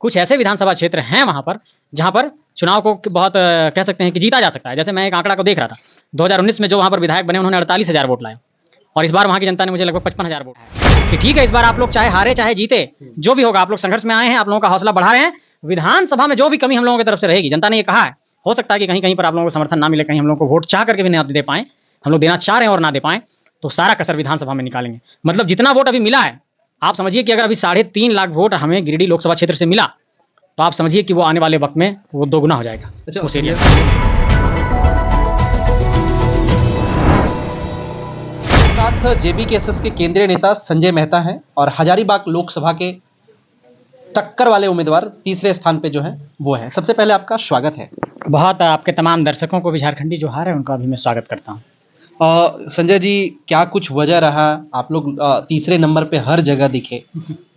कुछ ऐसे विधानसभा क्षेत्र हैं वहाँ पर, जहाँ पर चुनाव को बहुत कह सकते हैं कि जीता जा सकता है। जैसे मैं एक आंकड़ा को देख रहा था, 2019 में जो वहाँ पर विधायक बने उन्होंने 48,000 वोट लाए और इस बार वहाँ की जनता ने मुझे लगभग 55,000 वोट है कि ठीक है, इस बार आप लोग चाहे हारे चाहे जीते, जो भी होगा आप लोग संघर्ष में आए हैं, आप लोगों का हौसला बढ़ा रहे हैं। विधानसभा में जो भी कमी हम लोगों की तरफ से रहेगी, जनता ने ये कहा है, हो सकता है कि कहीं-कहीं पर आप लोगों को समर्थन ना मिले, कहीं हम लोगों को वोट चाह करके भी ना दे पाएँ, हम लोग देना चाह रहे हैं और ना दे पाएँ, तो सारा कसर विधानसभा में निकालेंगे। मतलब जितना वोट अभी मिला है, आप समझिए कि अगर अभी 3.5 लाख वोट हमें गिरिडीह लोकसभा क्षेत्र से मिला, तो आप समझिए कि वो आने वाले वक्त में वो दोगुना हो जाएगा। अच्छा, उस एरिया साथ जेबीकेएसएस के केंद्रीय नेता संजय मेहता हैं और हजारीबाग लोकसभा के टक्कर वाले उम्मीदवार तीसरे स्थान पे जो हैं वो हैं। सबसे पहले आपका स्वागत है। बहुत आपके तमाम दर्शकों को भी झारखंडी जो हार है उनका भी मैं स्वागत करता हूँ। संजय जी, क्या कुछ वजह रहा आप लोग तीसरे नंबर पे हर जगह दिखे?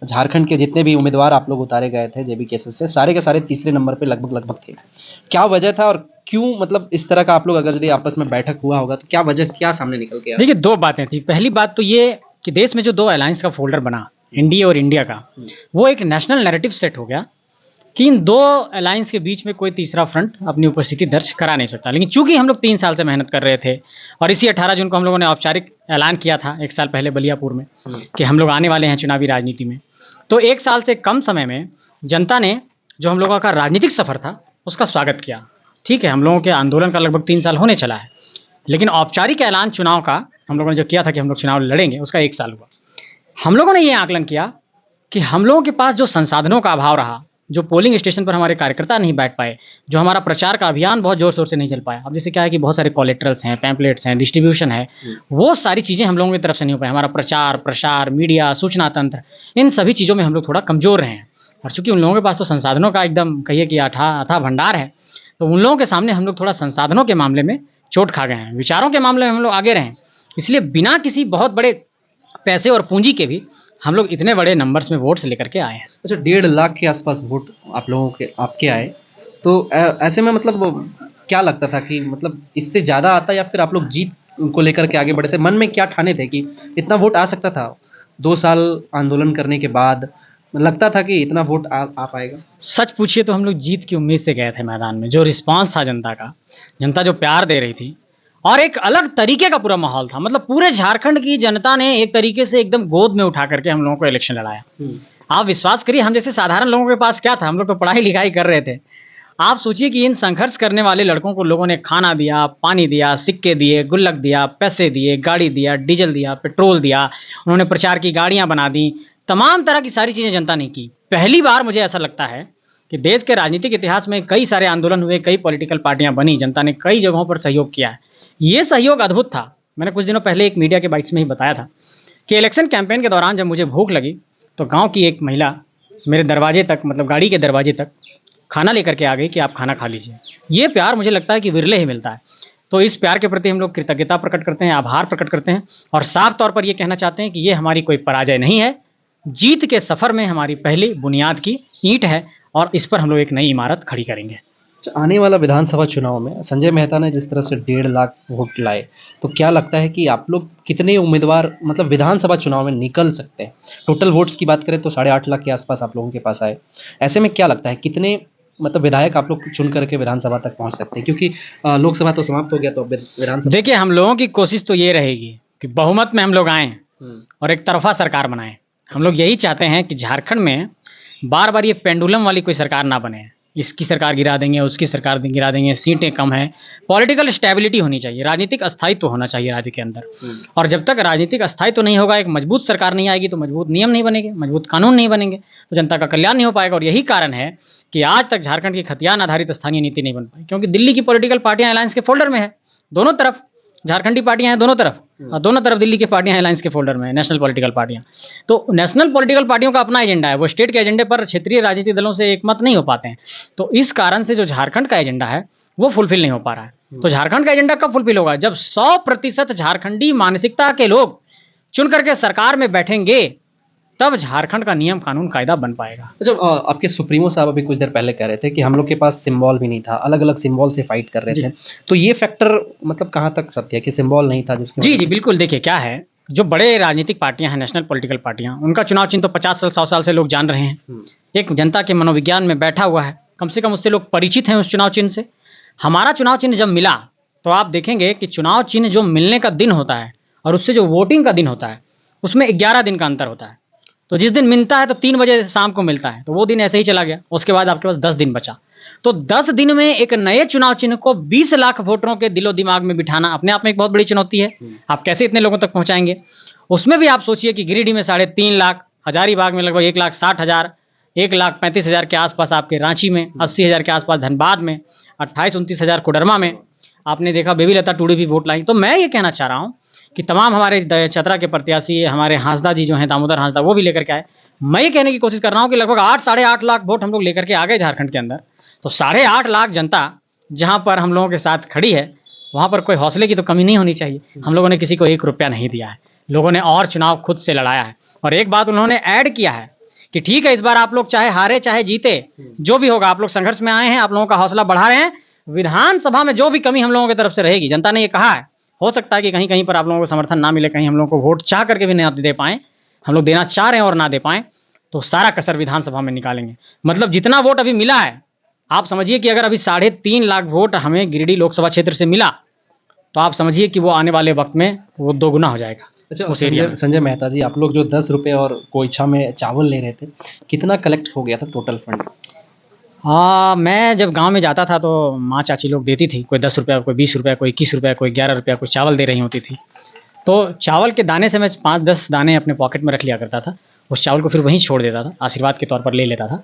झारखंड के जितने भी उम्मीदवार आप लोग उतारे गए थे जेबीकेएसएस से, सारे के सारे तीसरे नंबर पे लगभग थे। क्या वजह था और क्यों, मतलब इस तरह का आप लोग अगर यदि आपस में बैठक हुआ होगा तो क्या वजह, क्या सामने निकल के आया? देखिए, 2 बातें थी। पहली बात तो ये कि देश में जो 2 अलायंस का फोल्डर बना, एनडीए और इंडिया का, वो एक नेशनल नैरेटिव सेट हो गया कि इन 2 अलायंस के बीच में कोई तीसरा फ्रंट अपनी उपस्थिति दर्ज करा नहीं सकता। लेकिन चूंकि हम लोग 3 साल से मेहनत कर रहे थे और इसी 18 जून को हम लोगों ने औपचारिक ऐलान किया था 1 साल पहले बलियापुर में कि हम लोग आने वाले हैं चुनावी राजनीति में, तो 1 साल से कम समय में जनता ने जो हम लोगों का राजनीतिक सफर था उसका स्वागत किया। ठीक है, हम लोगों के आंदोलन का लगभग 3 साल होने चला है, लेकिन औपचारिक ऐलान चुनाव का हम लोगों ने जो किया था कि हम लोग चुनाव लड़ेंगे, उसका 1 साल हुआ। हम लोगों ने ये आकलन किया कि हम लोगों के पास जो संसाधनों का अभाव रहा, जो पोलिंग स्टेशन पर हमारे कार्यकर्ता नहीं बैठ पाए, जो हमारा प्रचार का अभियान बहुत जोर शोर से नहीं चल पाया। अब जैसे क्या है कि बहुत सारे कोलेट्रल्स हैं, पैम्पलेट्स हैं, डिस्ट्रीब्यूशन है, वो सारी चीज़ें हम लोगों की तरफ से नहीं हो पाई। हमारा प्रचार प्रसार, मीडिया, सूचना तंत्र, इन सभी चीज़ों में हम लोग थोड़ा कमज़ोर रहे हैं। और चूंकि उन लोगों के पास तो संसाधनों का एकदम कहिए कि अथाह भंडार है, तो उन लोगों के सामने हम लोग थोड़ा संसाधनों के मामले में चोट खा गए हैं। विचारों के मामले में हम लोग आगे रहे, इसलिए बिना किसी बहुत बड़े पैसे और पूंजी के भी हम लोग इतने बड़े नंबर्स में वोट्स लेकर के आए हैं। अच्छा, 1.5 लाख के आसपास वोट आप लोगों के आपके आए, तो ऐसे में मतलब क्या लगता था कि मतलब इससे ज़्यादा आता, या फिर आप लोग जीत को लेकर के आगे बढ़े थे? मन में क्या ठाने थे कि इतना वोट आ सकता था? 2 साल आंदोलन करने के बाद लगता था कि इतना वोट आ पाएगा? सच पूछिए तो हम लोग जीत की उम्मीद से गए थे मैदान में। जो रिस्पांस था जनता का, जनता जो प्यार दे रही थी और एक अलग तरीके का पूरा माहौल था, मतलब पूरे झारखंड की जनता ने एक तरीके से एकदम गोद में उठा करके हम लोगों को इलेक्शन लड़ाया। आप विश्वास करिए, हम जैसे साधारण लोगों के पास क्या था, हम लोग तो पढ़ाई लिखाई कर रहे थे। आप सोचिए कि इन संघर्ष करने वाले लड़कों को लोगों ने खाना दिया, पानी दिया, सिक्के दिए, गुल्लक दिया, पैसे दिए, गाड़ी दिया, डीजल दिया, पेट्रोल दिया, उन्होंने प्रचार की गाड़ियां बना दी, तमाम तरह की सारी चीज़ें जनता ने की। पहली बार मुझे ऐसा लगता है कि देश के राजनीतिक इतिहास में कई सारे आंदोलन हुए, कई पॉलिटिकल पार्टियां बनी, जनता ने कई जगहों पर सहयोग किया है। ये सहयोग अद्भुत था। मैंने कुछ दिनों पहले एक मीडिया के बाइट्स में ही बताया था कि इलेक्शन कैंपेन के दौरान जब मुझे भूख लगी तो गांव की एक महिला मेरे दरवाजे तक, मतलब गाड़ी के दरवाजे तक खाना लेकर के आ गई कि आप खाना खा लीजिए। ये प्यार मुझे लगता है कि विरले ही मिलता है। तो इस प्यार के प्रति हम लोग कृतज्ञता प्रकट करते हैं, आभार प्रकट करते हैं और साफ तौर पर ये कहना चाहते हैं कि ये हमारी कोई पराजय नहीं है, जीत के सफ़र में हमारी पहली बुनियाद की ईंट है और इस पर हम लोग एक नई इमारत खड़ी करेंगे। आने वाला विधानसभा चुनाव में संजय मेहता ने जिस तरह से 1.5 लाख वोट लाए, तो क्या लगता है कि आप लोग कितने उम्मीदवार मतलब विधानसभा चुनाव में निकल सकते हैं? टोटल वोट्स की बात करें तो 8.5 लाख के आसपास आप लोगों के पास आए। ऐसे में क्या लगता है कितने मतलब विधायक आप लोग चुन करके विधानसभा तक पहुंच सकते हैं? क्योंकि लोकसभा तो समाप्त हो गया, तो विधानसभा। देखिए, हम लोगों की कोशिश तो ये रहेगी कि बहुमत में हम लोग आएँ और एक तरफा सरकार बनाएं। हम लोग यही चाहते हैं कि झारखंड में बार बार ये पेंडुलम वाली कोई सरकार ना बने, इसकी सरकार गिरा देंगे, उसकी सरकार गिरा देंगे, सीटें कम हैं। पॉलिटिकल स्टेबिलिटी होनी चाहिए, राजनीतिक अस्थायित्व होना चाहिए राज्य के अंदर। और जब तक राजनीतिक अस्थायित्व नहीं होगा, एक मजबूत सरकार नहीं आएगी, तो मजबूत नियम नहीं बनेंगे, मजबूत कानून नहीं बनेंगे, तो जनता का कल्याण नहीं हो पाएगा। और यही कारण है कि आज तक झारखंड की खतियान आधारित स्थानीय नीति नहीं बन पाई, क्योंकि दिल्ली की पॉलिटिकल पार्टियां अलायंस के फोल्डर में है, दोनों तरफ झारखंडी पार्टियां हैं, दोनों तरफ, और दोनों तरफ दिल्ली की पार्टियां अलायंस के फोल्डर में है, नेशनल पॉलिटिकल पार्टियां। तो नेशनल पॉलिटिकल पार्टियों का अपना एजेंडा है, वो स्टेट के एजेंडे पर क्षेत्रीय राजनीतिक दलों से एकमत नहीं हो पाते हैं। तो इस कारण से जो झारखंड का एजेंडा है वो फुलफिल नहीं हो पा रहा है। तो झारखंड का एजेंडा कब फुलफिल होगा? जब 100% झारखंडी मानसिकता के लोग चुन करके सरकार में बैठेंगे, तब झारखंड का नियम कानून कायदा बन पाएगा। अच्छा, आपके सुप्रीमो साहब अभी कुछ देर पहले कह रहे थे कि हम लोग के पास सिंबल भी नहीं था, अलग अलग सिंबल से फाइट कर रहे थे, तो ये फैक्टर मतलब कहाँ तक सत्य है कि सिंबल नहीं था जिसके? जी बिल्कुल। देखिए क्या है जो बड़े राजनीतिक पार्टियां हैं, नेशनल पॉलिटिकल पार्टियां, उनका चुनाव चिन्ह तो 50 साल 100 साल से लोग जान रहे हैं। एक जनता के मनोविज्ञान में बैठा हुआ है, कम से कम उससे लोग परिचित हैं उस चुनाव चिन्ह से। हमारा चुनाव चिन्ह जब मिला तो आप देखेंगे कि चुनाव चिन्ह जो मिलने का दिन होता है और उससे जो वोटिंग का दिन होता है, उसमें 11 दिन का अंतर होता है। तो जिस दिन मिलता है तो 3 बजे शाम को मिलता है, तो वो दिन ऐसे ही चला गया। उसके बाद आपके पास 10 दिन बचा। तो 10 दिन में एक नए चुनाव चिन्ह को 20 लाख वोटरों के दिलो दिमाग में बिठाना अपने आप में एक बहुत बड़ी चुनौती है। आप कैसे इतने लोगों तक पहुंचाएंगे? उसमें भी आप सोचिए कि गिरिडीह में 3.5 लाख, हजारीबाग में लगभग 1,60,000, 1,35,000 के आसपास आपके रांची में, 80,000 के आसपास धनबाद में, 28-29,000 कोडरमा में। आपने देखा बेबी लता टूडू भी वोट लाई। तो मैं ये कहना चाह रहा हूँ कि तमाम हमारे चतरा के प्रत्याशी, हमारे हांसदा जी जो हैं, दामोदर हांसदा, वो भी लेकर के आए। मैं ये कहने की कोशिश कर रहा हूँ कि लगभग 8-8.5 लाख वोट हम लोग लेकर के आ गए झारखंड के अंदर। तो 8.5 लाख जनता जहाँ पर हम लोगों के साथ खड़ी है, वहाँ पर कोई हौसले की तो कमी नहीं होनी चाहिए। हम लोगों ने किसी को 1 रुपया नहीं दिया है। लोगों ने और चुनाव खुद से लड़ाया है। और एक बात उन्होंने ऐड किया है कि ठीक है, इस बार आप लोग चाहे हारे चाहे जीते, जो भी होगा, आप लोग संघर्ष में आए हैं, आप लोगों का हौसला बढ़ा रहे हैं। विधानसभा में जो भी कमी हम लोगों की तरफ से रहेगी, जनता ने ये कहा है, हो सकता है कि कहीं कहीं पर आप लोगों को समर्थन ना मिले, कहीं हम लोगों को वोट चाह करके भी नहीं दे पाएँ, हम लोग देना चाह रहे हैं और ना दे पाएँ, तो सारा कसर विधानसभा में निकालेंगे। मतलब जितना वोट अभी मिला है, आप समझिए कि अगर अभी 3.5 लाख वोट हमें गिरिडीह लोकसभा क्षेत्र से मिला, तो आप समझिए कि वो आने वाले वक्त में वो दोगुना हो जाएगा। अच्छा, उस एरिया में। संजय मेहता जी, आप लोग जो 10 रुपए और कोयछा में चावल ले रहे थे, कितना कलेक्ट हो गया था टोटल फंड? हाँ, मैं जब गांव में जाता था तो माँ चाची लोग देती थी, कोई 10 रुपया, कोई 20 रुपया, कोई 21 रुपया, कोई 11 रुपया, कोई चावल दे रही होती थी। तो चावल के दाने से मैं 5-10 दाने अपने पॉकेट में रख लिया करता था। उस चावल को फिर वहीं छोड़ देता था, आशीर्वाद के तौर पर ले लेता था।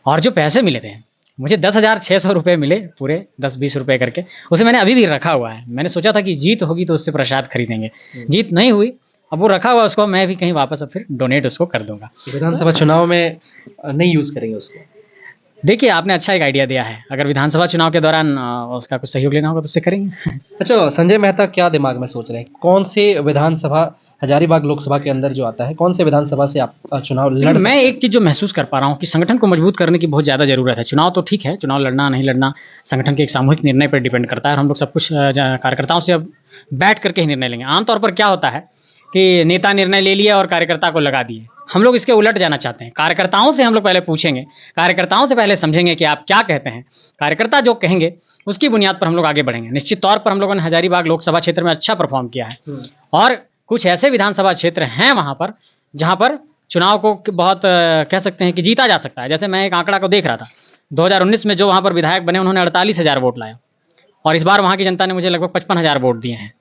और जो पैसे मिले थे, मुझे 10,600 रुपये मिले पूरे, 10-20 रुपये करके। उसे मैंने अभी भी रखा हुआ है। मैंने सोचा था कि जीत होगी तो उससे प्रसाद खरीदेंगे, जीत नहीं हुई, अब वो रखा हुआ, उसको मैं भी कहीं वापस अब फिर डोनेट उसको कर दूंगा। विधानसभा चुनाव में नहीं यूज़ करेंगे उसको? देखिए, आपने अच्छा एक आइडिया दिया है। अगर विधानसभा चुनाव के दौरान उसका कुछ सहयोग लेना होगा तो उससे करेंगे। अच्छा, संजय मेहता क्या दिमाग में सोच रहे हैं? कौन से विधानसभा, हजारीबाग लोकसभा के अंदर जो आता है, कौन से विधानसभा से आप चुनाव लड़ सकते मैं हैं? एक चीज़ जो महसूस कर पा रहा हूँ कि संगठन को मजबूत करने की बहुत ज़्यादा ज़रूरत है। चुनाव तो ठीक है, चुनाव लड़ना नहीं लड़ना संगठन के एक सामूहिक निर्णय पर डिपेंड करता है, और हम लोग सब कुछ कार्यकर्ताओं से अब बैठ करके ही निर्णय लेंगे। आमतौर पर क्या होता है कि नेता निर्णय ले लिया और कार्यकर्ता को लगा दिए। हम लोग इसके उलट जाना चाहते हैं। कार्यकर्ताओं से हम लोग पहले पूछेंगे, कार्यकर्ताओं से पहले समझेंगे कि आप क्या कहते हैं। कार्यकर्ता जो कहेंगे उसकी बुनियाद पर हम लोग आगे बढ़ेंगे। निश्चित तौर पर हम लोगों ने हजारीबाग लोकसभा क्षेत्र में अच्छा परफॉर्म किया है, और कुछ ऐसे विधानसभा क्षेत्र हैं वहाँ पर जहाँ पर चुनाव को बहुत कह सकते हैं कि जीता जा सकता है। जैसे मैं एक आंकड़ा को देख रहा था, 2019 में जो वहाँ पर विधायक बने उन्होंने 48,000 वोट लाया, और इस बार वहाँ की जनता ने मुझे लगभग 55,000 वोट दिए हैं।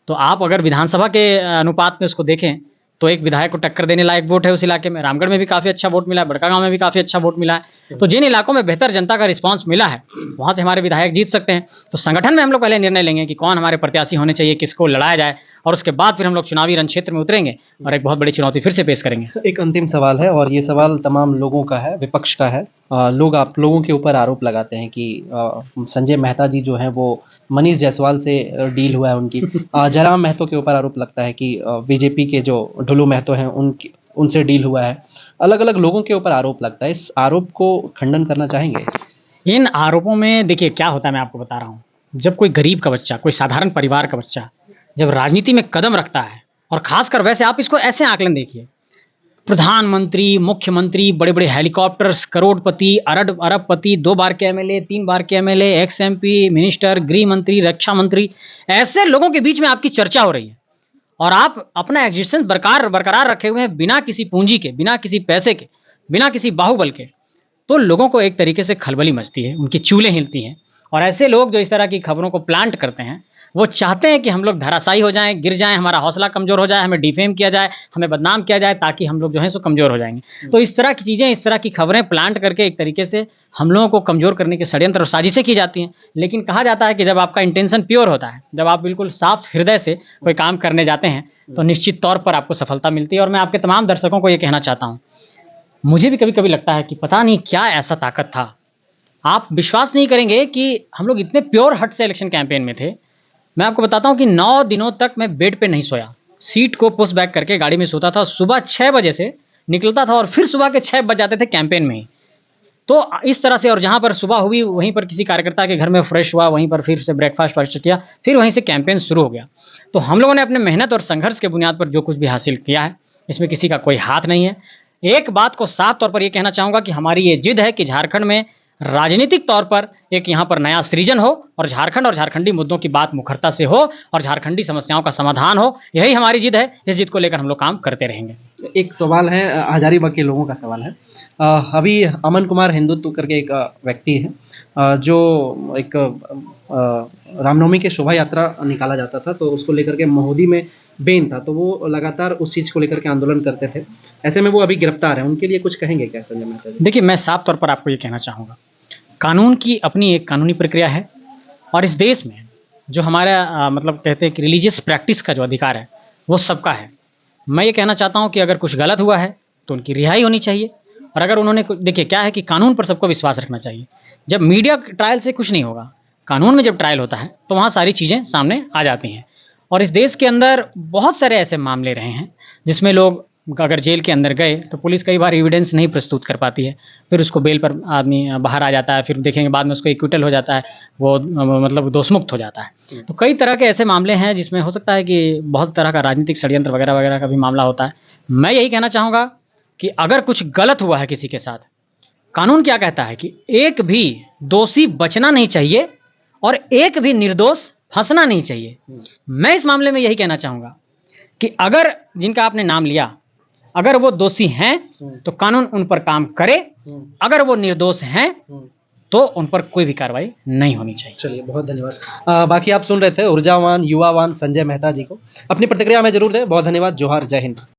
तो आप अगर विधानसभा के अनुपात में उसको देखें तो एक विधायक को टक्कर देने लायक वोट है उस इलाके में। रामगढ़ में भी काफ़ी अच्छा वोट मिला है, बड़कागांव में भी काफ़ी अच्छा वोट मिला है। तो जिन इलाकों में बेहतर जनता का रिस्पांस मिला है, वहाँ से हमारे विधायक जीत सकते हैं। तो संगठन में हम लोग पहले निर्णय लेंगे कि कौन हमारे प्रत्याशी होने चाहिए, किसको लड़ाया जाए, और उसके बाद फिर हम लोग चुनावी रण क्षेत्र में उतरेंगे और एक बहुत बड़ी चुनौती फिर से पेश करेंगे। एक अंतिम सवाल है, और ये सवाल तमाम लोगों का है, विपक्ष का है। लोग आप लोगों के ऊपर आरोप लगाते हैं कि संजय मेहता जी जो हैं वो मनीष जायसवाल से डील हुआ है उनकी। जयराम महतो के ऊपर आरोप लगता है कि बीजेपी के जो ढुलू महतो हैं उनसे डील हुआ है। अलग अलग लोगों के ऊपर आरोप लगता है, इस आरोप को खंडन करना चाहेंगे? इन आरोपों में देखिए क्या होता है, मैं आपको बता रहा हूँ। जब कोई गरीब का बच्चा, कोई साधारण परिवार का बच्चा जब राजनीति में कदम रखता है, और खासकर वैसे आप इसको ऐसे आकलन देखिए, प्रधानमंत्री, मुख्यमंत्री, बड़े-बड़े हेलीकॉप्टर्स, करोड़पति, अरबपति, 2 बार के एमएलए, 3 बार के एमएलए, एक्स एमपी, मिनिस्टर, गृह मंत्री, रक्षा मंत्री, ऐसे लोगों के बीच में आपकी चर्चा हो रही है, और आप अपना एग्जिस्टेंस बरकरार रखे हुए हैं बिना किसी पूंजी के, बिना किसी पैसे के, बिना किसी बाहुबल के। तो लोगों को एक तरीके से खलबली मचती है, उनकी चूलें हिलती हैं। और ऐसे लोग जो इस तरह की खबरों को प्लांट करते हैं, वो चाहते हैं कि हम लोग धराशायी हो जाएं, गिर जाएं, हमारा हौसला कमज़ोर हो जाए, हमें डिफेम किया जाए, हमें बदनाम किया जाए, ताकि हम लोग जो हैं सो कमज़ोर हो जाएंगे। तो इस तरह की चीज़ें, इस तरह की खबरें प्लांट करके एक तरीके से हम लोगों को कमज़ोर करने के षड्यंत्र और साजिशें की जाती हैं। लेकिन कहा जाता है कि जब आपका इंटेंशन प्योर होता है, जब आप बिल्कुल साफ हृदय से कोई काम करने जाते हैं, तो निश्चित तौर पर आपको सफलता मिलती है। और मैं आपके तमाम दर्शकों को ये कहना चाहता हूँ, मुझे भी कभी-कभी लगता है कि पता नहीं क्या ऐसा ताकत था। आप विश्वास नहीं करेंगे कि हम लोग इतने प्योर हर्ट से इलेक्शन कैंपेन में थे। मैं आपको बताता हूँ कि 9 दिनों तक मैं बेड पे नहीं सोया। सीट को पुश बैक करके गाड़ी में सोता था, सुबह 6 बजे से निकलता था और फिर सुबह के 6 बज जाते थे कैंपेन में ही। तो इस तरह से, और जहाँ पर सुबह हुई वहीं पर किसी कार्यकर्ता के घर में फ्रेश हुआ, वहीं पर फिर से ब्रेकफास्ट वास्ट किया, फिर वहीं से कैंपेन शुरू हो गया। तो हम लोगों ने अपने मेहनत और संघर्ष के बुनियाद पर जो कुछ भी हासिल किया है, इसमें किसी का कोई हाथ नहीं है। एक बात को साफ तौर पर ये कहना चाहूँगा कि हमारी ये जिद है कि झारखंड में राजनीतिक तौर पर एक यहाँ पर नया सृजन हो, और झारखंड और झारखंडी मुद्दों की बात मुखरता से हो, और झारखंडी समस्याओं का समाधान हो। यही हमारी जिद है। इस जिद को लेकर हम लोग काम करते रहेंगे। एक सवाल है, हजारीबाग के लोगों का सवाल है। अभी अमन कुमार हिंदुत्व करके एक व्यक्ति है, जो एक रामनवमी की शोभा यात्रा निकाला जाता था, तो उसको लेकर के महोदी में बेन था, तो वो लगातार उस चीज़ को लेकर के आंदोलन करते थे। ऐसे में वो अभी गिरफ्तार है, उनके लिए कुछ कहेंगे क्या संजय मेहता जी? देखिए, मैं साफ तौर पर आपको ये कहना चाहूँगा, कानून की अपनी एक कानूनी प्रक्रिया है, और इस देश में जो हमारा मतलब कहते हैं कि रिलीजियस प्रैक्टिस का जो अधिकार है, वो सबका है। मैं ये कहना चाहता हूँ कि अगर कुछ गलत हुआ है तो उनकी रिहाई होनी चाहिए, और अगर उन्होंने देखिए क्या है कि कानून पर सबको विश्वास रखना चाहिए। जब मीडिया ट्रायल से कुछ नहीं होगा, कानून में जब ट्रायल होता है तो वहाँ सारी चीज़ें सामने आ जाती हैं। और इस देश के अंदर बहुत सारे ऐसे मामले रहे हैं जिसमें लोग अगर जेल के अंदर गए तो पुलिस कई बार एविडेंस नहीं प्रस्तुत कर पाती है, फिर उसको बेल पर आदमी बाहर आ जाता है, फिर देखेंगे बाद में उसको एक्विटल हो जाता है, वो मतलब दोषमुक्त हो जाता है। तो कई तरह के ऐसे मामले हैं जिसमें हो सकता है कि बहुत तरह का राजनीतिक षड्यंत्र वगैरह वगैरह का भी मामला होता है। मैं यही कहना चाहूँगा कि अगर कुछ गलत हुआ है किसी के साथ, कानून क्या कहता है कि एक भी दोषी बचना नहीं चाहिए और एक भी निर्दोष फंसना नहीं चाहिए। मैं इस मामले में यही कहना चाहूँगा कि अगर जिनका आपने नाम लिया, अगर वो दोषी हैं तो कानून उन पर काम करे, अगर वो निर्दोष हैं तो उन पर कोई भी कार्रवाई नहीं होनी चाहिए। चलिए, बहुत धन्यवाद। बाकी आप सुन रहे थे ऊर्जावान युवावान संजय मेहता जी को। अपनी प्रतिक्रिया हमें जरूर दें। बहुत धन्यवाद। जोहार, जय हिंद।